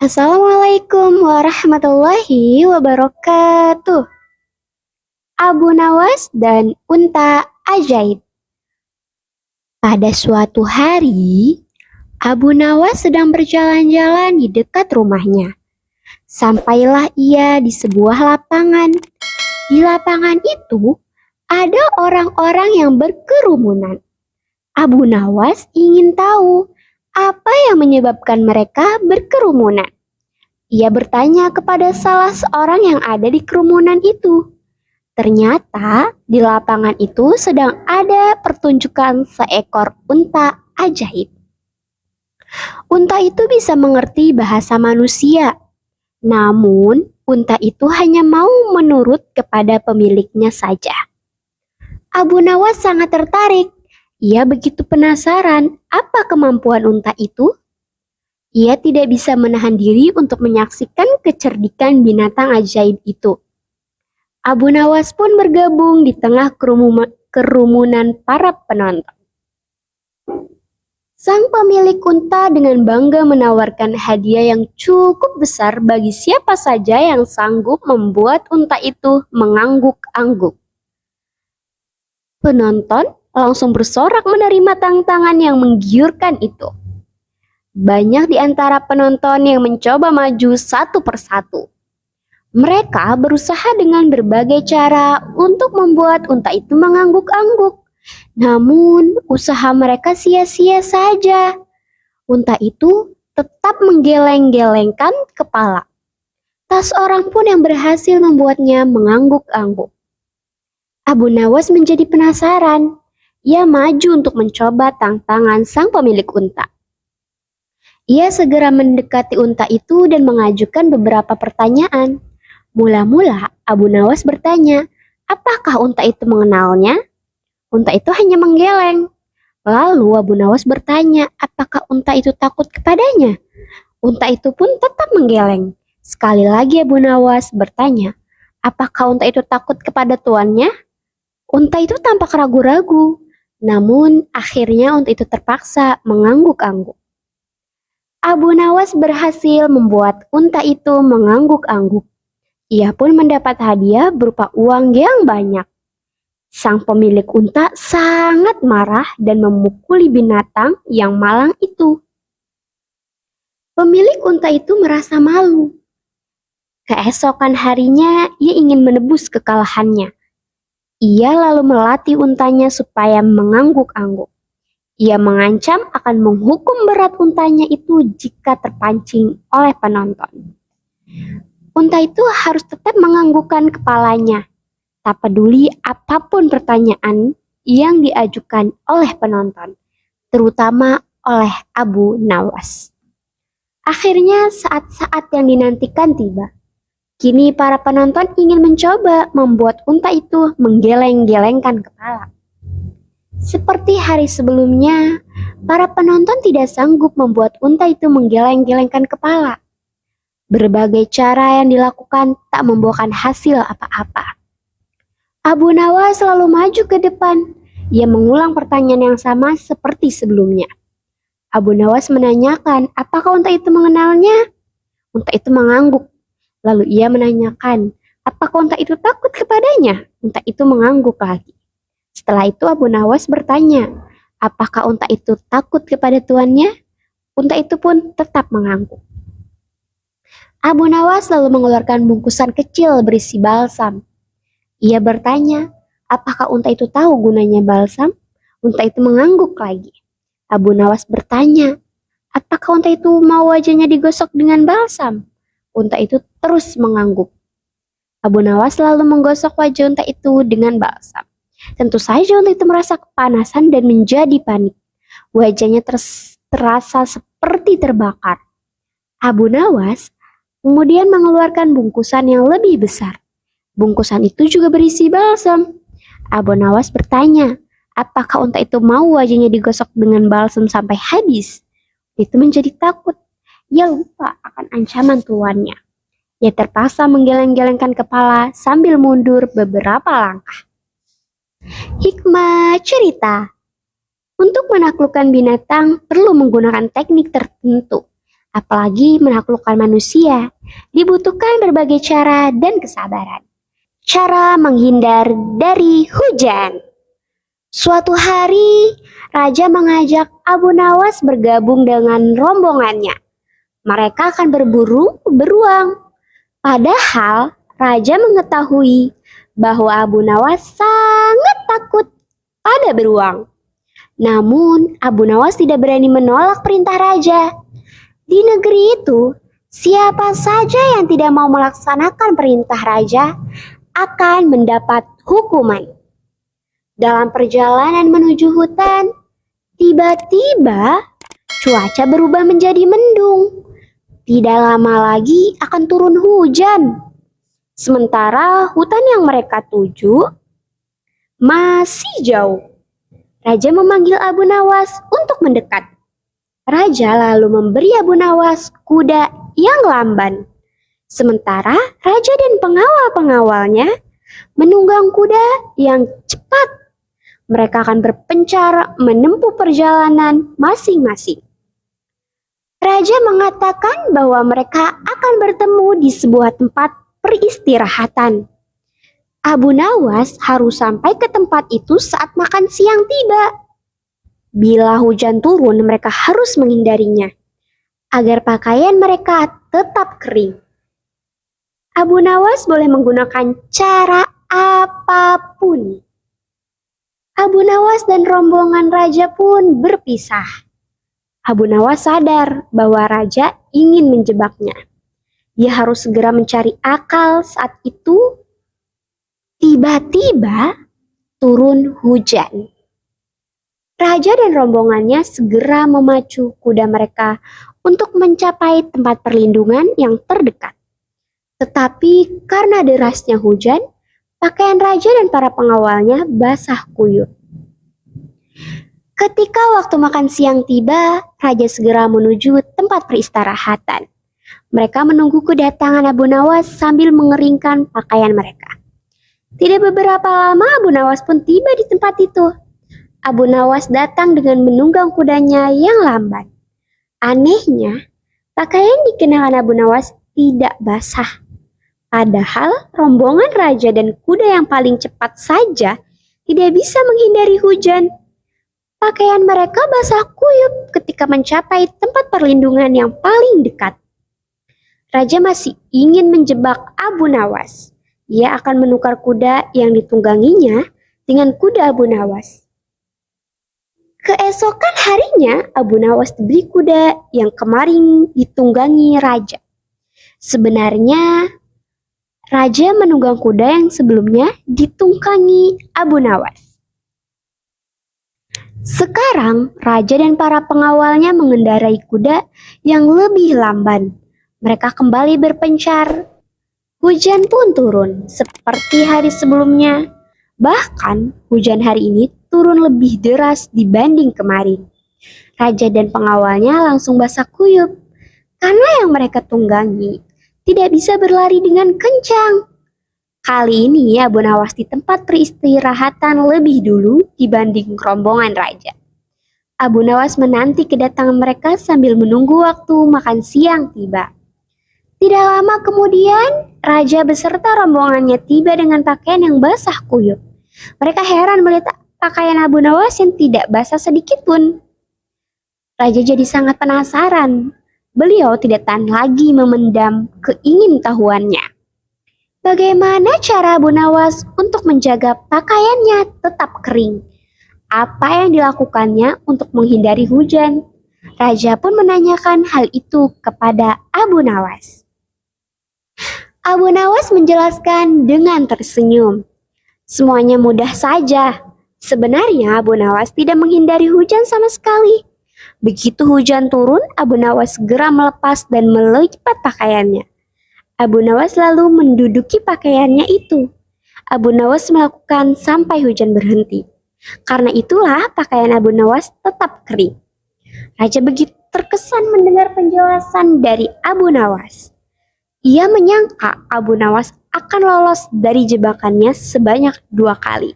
Assalamualaikum warahmatullahi wabarakatuh. Abu Nawas dan unta ajaib. Pada suatu hari, Abu Nawas sedang berjalan-jalan di dekat rumahnya. Sampailah ia di sebuah lapangan. Di lapangan itu ada orang-orang yang berkerumunan. Abu Nawas ingin tahu apa yang menyebabkan mereka berkerumunan. Ia bertanya kepada salah seorang yang ada di kerumunan itu. Ternyata di lapangan itu sedang ada pertunjukan seekor unta ajaib. Unta itu bisa mengerti bahasa manusia, namun unta itu hanya mau menurut kepada pemiliknya saja. Abu Nawas sangat tertarik. Ia begitu penasaran apa kemampuan unta itu. Ia tidak bisa menahan diri untuk menyaksikan kecerdikan binatang ajaib itu. Abu Nawas pun bergabung di tengah kerumunan para penonton. Sang pemilik unta dengan bangga menawarkan hadiah yang cukup besar bagi siapa saja yang sanggup membuat unta itu mengangguk-angguk. Penonton langsung bersorak menerima tantangan yang menggiurkan itu. Banyak di antara penonton yang mencoba maju satu persatu. Mereka berusaha dengan berbagai cara untuk membuat unta itu mengangguk-angguk. Namun, usaha mereka sia-sia saja. Unta itu tetap menggeleng-gelengkan kepala. Tak seorang pun yang berhasil membuatnya mengangguk-angguk. Abu Nawas menjadi penasaran. Ia maju untuk mencoba tantangan sang pemilik unta. Ia segera mendekati unta itu dan mengajukan beberapa pertanyaan. Mula-mula Abu Nawas bertanya, apakah unta itu mengenalnya? Unta itu hanya menggeleng. Lalu Abu Nawas bertanya, apakah unta itu takut kepadanya? Unta itu pun tetap menggeleng. Sekali lagi Abu Nawas bertanya, apakah unta itu takut kepada tuannya? Unta itu tampak ragu-ragu. Namun akhirnya unta itu terpaksa mengangguk-angguk. Abu Nawas berhasil membuat unta itu mengangguk-angguk. Ia pun mendapat hadiah berupa uang yang banyak. Sang pemilik unta sangat marah dan memukuli binatang yang malang itu. Pemilik unta itu merasa malu. Keesokan harinya, ia ingin menebus kekalahannya. Ia lalu melatih untanya supaya mengangguk-angguk. Ia mengancam akan menghukum berat untanya itu jika terpancing oleh penonton. Unta itu harus tetap menganggukkan kepalanya, tak peduli apapun pertanyaan yang diajukan oleh penonton, terutama oleh Abu Nawas. Akhirnya saat-saat yang dinantikan tiba. Kini para penonton ingin mencoba membuat unta itu menggeleng-gelengkan kepala. Seperti hari sebelumnya, para penonton tidak sanggup membuat unta itu menggeleng-gelengkan kepala. Berbagai cara yang dilakukan tak membuahkan hasil apa-apa. Abu Nawas selalu maju ke depan. Ia mengulang pertanyaan yang sama seperti sebelumnya. Abu Nawas menanyakan, apakah unta itu mengenalnya? Unta itu mengangguk. Lalu ia menanyakan, apakah unta itu takut kepadanya? Unta itu mengangguk lagi. Setelah itu Abu Nawas bertanya, apakah unta itu takut kepada tuannya? Unta itu pun tetap mengangguk. Abu Nawas lalu mengeluarkan bungkusan kecil berisi balsam. Ia bertanya, apakah unta itu tahu gunanya balsam? Unta itu mengangguk lagi. Abu Nawas bertanya, apakah unta itu mau wajahnya digosok dengan balsam? Unta itu terus mengangguk. Abu Nawas lalu menggosok wajah unta itu dengan balsam. Tentu saja unta itu merasa kepanasan dan menjadi panik. Wajahnya terasa seperti terbakar. Abu Nawas kemudian mengeluarkan bungkusan yang lebih besar. Bungkusan itu juga berisi balsam. Abu Nawas bertanya, apakah unta itu mau wajahnya digosok dengan balsam sampai habis? Itu menjadi takut. Ia lupa akan ancaman tuannya. Ia terpaksa menggeleng-gelengkan kepala sambil mundur beberapa langkah. Hikmah cerita. Untuk menaklukkan binatang perlu menggunakan teknik tertentu. Apalagi menaklukkan manusia, dibutuhkan berbagai cara dan kesabaran. Cara menghindar dari hujan. Suatu hari, Raja mengajak Abu Nawas bergabung dengan rombongannya. Mereka akan berburu beruang. Padahal Raja mengetahui bahwa Abu Nawas sangat takut pada beruang. Namun, Abu Nawas tidak berani menolak perintah Raja. Di negeri itu, siapa saja yang tidak mau melaksanakan perintah Raja akan mendapat hukuman. Dalam perjalanan menuju hutan, tiba-tiba cuaca berubah menjadi mendung. Tidak lama lagi akan turun hujan. Sementara hutan yang mereka tuju masih jauh. Raja memanggil Abu Nawas untuk mendekat. Raja lalu memberi Abu Nawas kuda yang lamban. Sementara Raja dan pengawal-pengawalnya menunggang kuda yang cepat. Mereka akan berpencar menempuh perjalanan masing-masing. Raja mengatakan bahwa mereka akan bertemu di sebuah tempat peristirahatan. Abu Nawas harus sampai ke tempat itu saat makan siang tiba. Bila hujan turun, mereka harus menghindarinya agar pakaian mereka tetap kering. Abu Nawas boleh menggunakan cara apapun. Abu Nawas dan rombongan Raja pun berpisah. Abu Nawas sadar bahwa Raja ingin menjebaknya. Dia harus segera mencari akal. Saat itu, tiba-tiba turun hujan. Raja dan rombongannya segera memacu kuda mereka untuk mencapai tempat perlindungan yang terdekat. Tetapi karena derasnya hujan, pakaian Raja dan para pengawalnya basah kuyup. Ketika waktu makan siang tiba, Raja segera menuju tempat peristirahatan. Mereka menunggu kedatangan Abu Nawas sambil mengeringkan pakaian mereka. Tidak beberapa lama Abu Nawas pun tiba di tempat itu. Abu Nawas datang dengan menunggang kudanya yang lamban. Anehnya, pakaian dikenakan Abu Nawas tidak basah. Padahal rombongan Raja dan kuda yang paling cepat saja tidak bisa menghindari hujan. Pakaian mereka basah kuyup ketika mencapai tempat perlindungan yang paling dekat. Raja masih ingin menjebak Abu Nawas. Dia akan menukar kuda yang ditungganginya dengan kuda Abu Nawas. Keesokan harinya, Abu Nawas diberi kuda yang kemarin ditunggangi Raja. Sebenarnya, Raja menunggang kuda yang sebelumnya ditunggangi Abu Nawas. Sekarang, Raja dan para pengawalnya mengendarai kuda yang lebih lamban. Mereka kembali berpencar. Hujan pun turun seperti hari sebelumnya. Bahkan, hujan hari ini turun lebih deras dibanding kemarin. Raja dan pengawalnya langsung basah kuyup karena yang mereka tunggangi tidak bisa berlari dengan kencang. Kali ini Abu Nawas di tempat peristirahatan lebih dulu dibanding rombongan Raja. Abu Nawas menanti kedatangan mereka sambil menunggu waktu makan siang tiba. Tidak lama kemudian, Raja beserta rombongannya tiba dengan pakaian yang basah kuyup. Mereka heran melihat pakaian Abu Nawas yang tidak basah sedikit pun. Raja jadi sangat penasaran. Beliau tidak tahan lagi memendam keingintahuannya. Bagaimana cara Abu Nawas untuk menjaga pakaiannya tetap kering? Apa yang dilakukannya untuk menghindari hujan? Raja pun menanyakan hal itu kepada Abu Nawas. Abu Nawas menjelaskan dengan tersenyum. Semuanya mudah saja. Sebenarnya Abu Nawas tidak menghindari hujan sama sekali. Begitu hujan turun, Abu Nawas segera melepas dan melipat pakaiannya. Abu Nawas lalu menduduki pakaiannya itu. Abu Nawas melakukan sampai hujan berhenti. Karena itulah pakaian Abu Nawas tetap kering. Raja begitu terkesan mendengar penjelasan dari Abu Nawas. Ia menyangka Abu Nawas akan lolos dari jebakannya sebanyak 2 kali.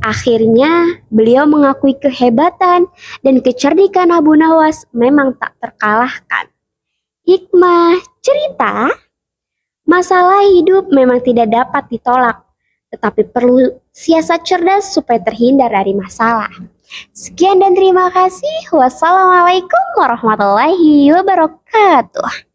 Akhirnya, beliau mengakui kehebatan dan kecerdikan Abu Nawas memang tak terkalahkan. Hikmah cerita, masalah hidup memang tidak dapat ditolak, tetapi perlu siasat cerdas supaya terhindar dari masalah. Sekian dan terima kasih. Wassalamualaikum warahmatullahi wabarakatuh.